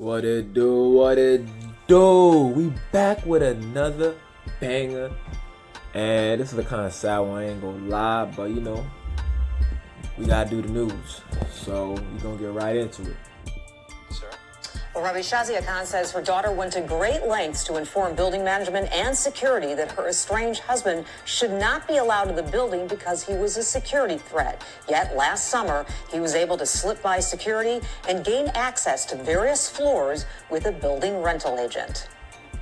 What it do? What it do? We back with another banger. And this is the kind of sad one, I ain't gonna lie, but you know, we gotta do the news. So we gonna get right into it. Sir. Well, Ravi, Shazia Khan says her daughter went to great lengths to inform building management and security that her estranged husband should not be allowed in the building because he was a security threat. Yet last summer, he was able to slip by security and gain access to various floors with a building rental agent.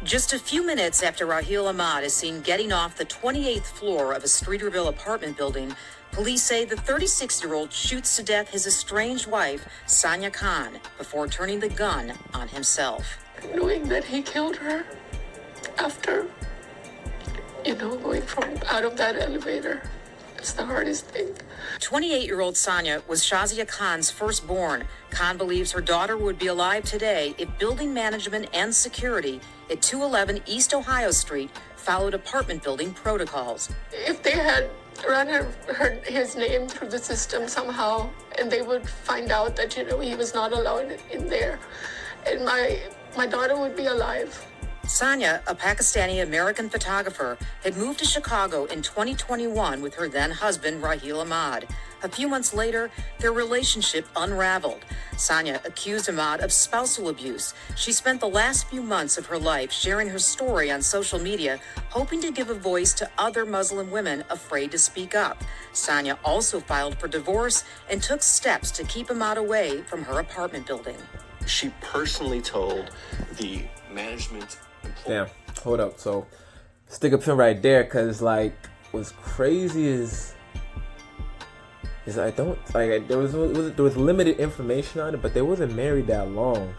Just a few minutes after Raheel Ahmad is seen getting off the 28th floor of a Streeterville apartment building, police say the 36-year-old shoots to death his estranged wife, Sanya Khan, before turning the gun on himself. Knowing that he killed her after, going from out of that elevator, it's the hardest thing. 28-year-old Sanya was Shazia Khan's firstborn. Khan believes her daughter would be alive today if building management and security at 211 East Ohio Street followed apartment building protocols. If they had run his name through the system somehow, and they would find out that, he was not allowed in there, and my daughter would be alive. Sanya, a Pakistani-American photographer, had moved to Chicago in 2021 with her then-husband, Raheel Ahmad. A few months later, their relationship unraveled. Sanya accused Ahmad of spousal abuse. She spent the last few months of her life sharing her story on social media, hoping to give a voice to other Muslim women afraid to speak up. Sanya also filed for divorce and took steps to keep Ahmad away from her apartment building. She personally told the management employee. Damn, hold up. So stick a pin right there, cause what's crazy is I don't like there was limited information on it, but they wasn't married that long,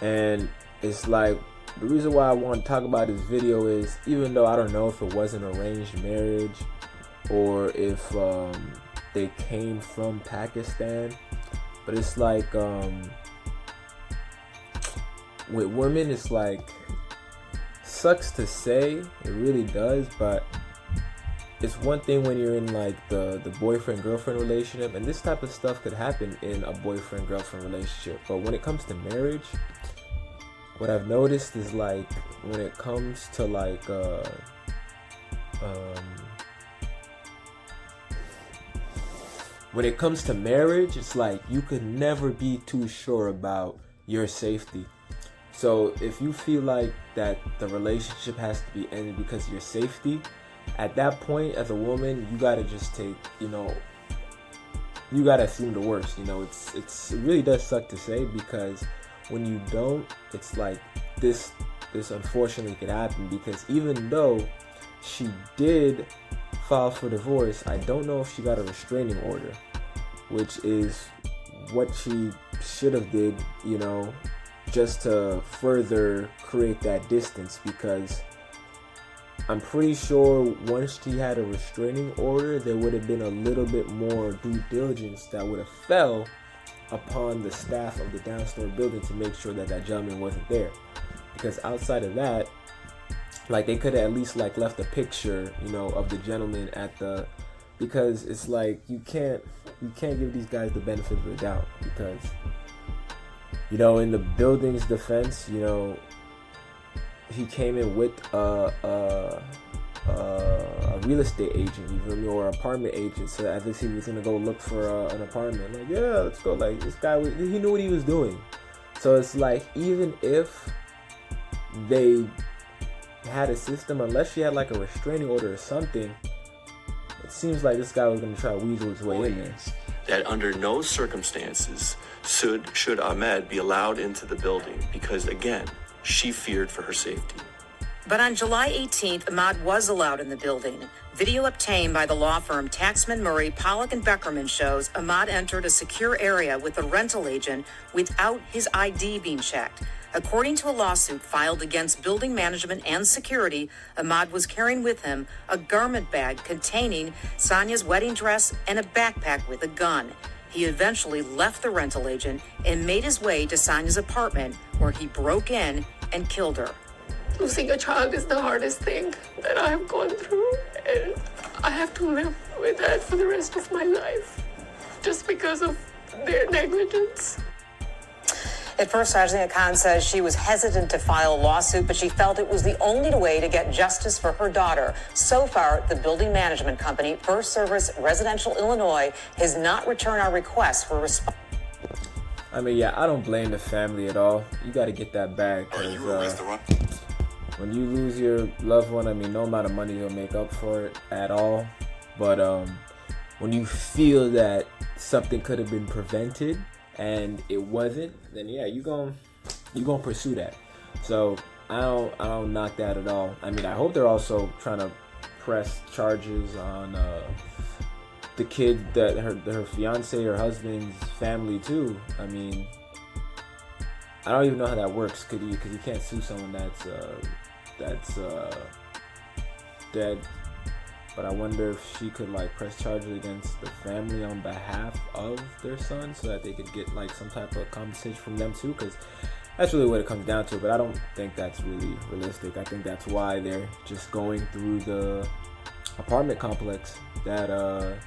and it's the reason why I want to talk about this video is, even though I don't know if it was an arranged marriage or if they came from Pakistan, but it's with women, it's sucks to say, it really does, but it's one thing when you're in the boyfriend-girlfriend relationship, and this type of stuff could happen in a boyfriend-girlfriend relationship, but when it comes to marriage, what I've noticed is when it comes to when it comes to marriage, it's you could never be too sure about your safety. So if you feel that the relationship has to be ended because of your safety, at that point, as a woman, you gotta just take, you gotta assume the worst. It really does suck to say, because when you don't, it's this unfortunately could happen, because even though she did file for divorce, I don't know if she got a restraining order, which is what she should have did, just to further create that distance, because I'm pretty sure once she had a restraining order, there would have been a little bit more due diligence that would have fell upon the staff of the downstairs building to make sure that gentleman wasn't there. Because outside of that, they could have at least left a picture, of the gentleman at the, because it's you can't give these guys the benefit of the doubt, because in the building's defense, he came in with a real estate agent, or an apartment agent, so as if he was gonna go look for an apartment. Yeah, let's go. This guy, he knew what he was doing. So it's even if they had a system, unless she had a restraining order or something, it seems like this guy was gonna try to weasel his way in there. That under no circumstances should Ahmed be allowed into the building, because again, she feared for her safety. But on July 18th, Ahmad was allowed in the building. Video obtained by the law firm Taxman Murray, Pollock and Beckerman shows Ahmad entered a secure area with a rental agent without his ID being checked. According to a lawsuit filed against building management and security, Ahmad was carrying with him a garment bag containing Sanya's wedding dress and a backpack with a gun. He eventually left the rental agent and made his way to Sanya's apartment, where he broke in and killed her. Losing a child is the hardest thing that I have gone through, and I have to live with that for the rest of my life, just because of their negligence. At first, Shazia Khan says she was hesitant to file a lawsuit, but she felt it was the only way to get justice for her daughter. So far, the building management company, First Service Residential Illinois, has not returned our request for response. I mean, yeah, I don't blame the family at all. You got to get that bag, because when you lose your loved one, I mean, no amount of money will make up for it at all. But when you feel that something could have been prevented and it wasn't, then yeah, you gonna pursue that. So I don't knock that at all. I mean, I hope they're also trying to press charges on the kid, that her fiance or husband's family too. I mean, I don't even know how that works. Because you can't sue someone that's dead. But I wonder if she could like press charges against the family on behalf of their son, so that they could get like some type of compensation from them too. Because that's really what it comes down to. But I don't think that's really realistic. I think that's why they're just going through the apartment complex that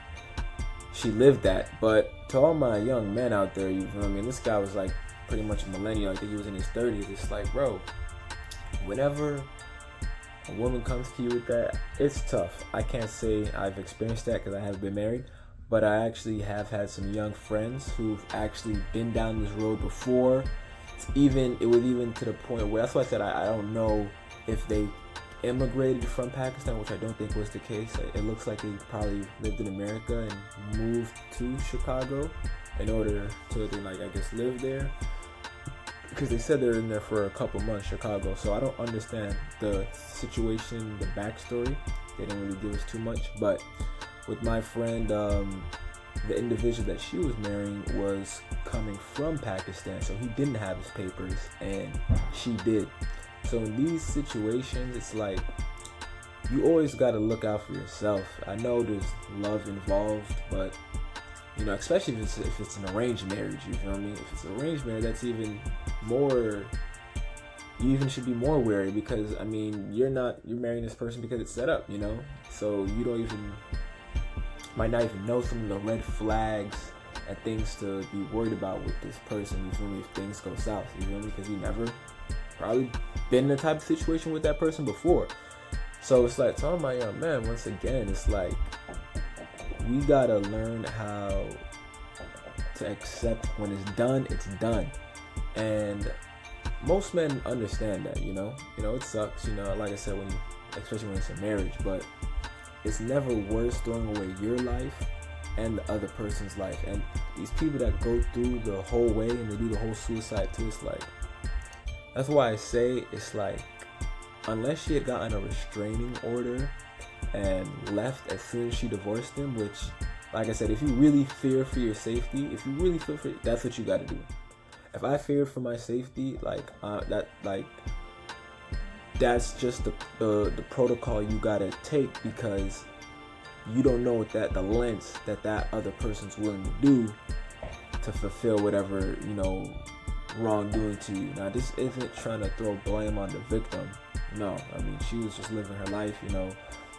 she lived at. But to all my young men out there, you know, I mean, this guy was like pretty much a millennial. I think he was in his 30s. It's like, bro, whenever a woman comes to you with that, it's tough. I can't say I've experienced that because I haven't been married, but I actually have had some young friends who've actually been down this road before. It was even to the point where, that's why I said I don't know if they immigrated from Pakistan, which I don't think was the case. It looks like they probably lived in America and moved to Chicago in order to, like, I guess, live there. Because they said they're in there for a couple months, Chicago. So I don't understand the situation, the backstory. They didn't really give us too much. But with my friend, the individual that she was marrying was coming from Pakistan. So he didn't have his papers and she did. So in these situations, it's like, you always got to look out for yourself. I know there's love involved, but you know, especially if it's an arranged marriage, you feel me? If it's an arranged marriage, that's even more, you even should be more wary, because I mean, you're marrying this person because it's set up, you know? So you might not even know some of the red flags and things to be worried about with this person, you feel me, if things go south, you feel me? Because you never probably been in a type of situation with that person before. So it's like, telling my young man, once again, it's like, we gotta learn how to accept when it's done, it's done. And most men understand that, you know, it sucks, you know, like I said, especially when it's a marriage, but it's never worse throwing away your life and the other person's life. And these people that go through the whole way and they do the whole suicide too, it's like, that's why I say, it's like, unless she had gotten a restraining order and left as soon as she divorced him, which, like I said, if you really fear for your safety, that's what you got to do. If I fear for my safety, that's just the protocol you got to take, because you don't know the lengths that other person's willing to do to fulfill whatever, you know, wrongdoing to you. Now, this isn't trying to throw blame on the victim. No, I mean, she was just living her life, you know,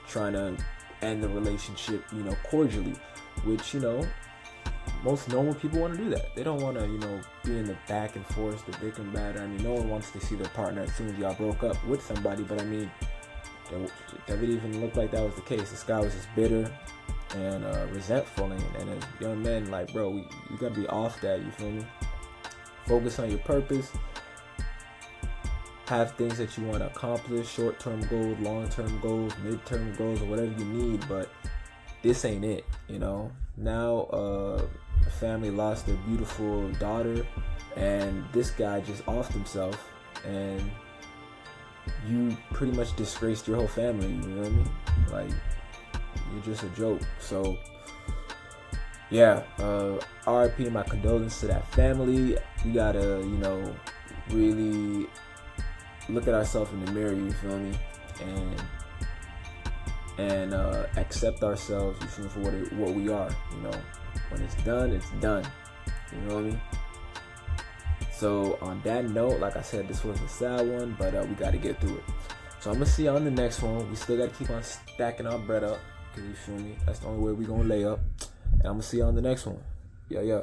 trying to end the relationship, you know, cordially, which, you know, most normal people want to do that. They don't want to, you know, be in the back and forth, the dick and batter. I mean, no one wants to see their partner as soon as y'all broke up with somebody, but I mean, it didn't even look like that was the case. This guy was just bitter and resentful, and as young men, like, bro, you gotta be off that, you feel me? Focus on your purpose. Have things that you want to accomplish, short-term goals, long-term goals, mid-term goals, or whatever you need, but this ain't it, you know? Now, a family lost their beautiful daughter, and this guy just offed himself, and you pretty much disgraced your whole family, you know what I mean? Like, you're just a joke. So, yeah, RIP, my condolences to that family. We gotta, you know, really look at ourselves in the mirror, you feel me, and accept ourselves, you feel, for what we are, you know. When it's done, it's done, you know what I mean? So on that note, like I said, this was a sad one, but we got to get through it. So I'm gonna see you on the next one. We still got to keep on stacking our bread up, because you feel me, that's the only way we gonna lay up. And I'm gonna see you on the next one. Yeah.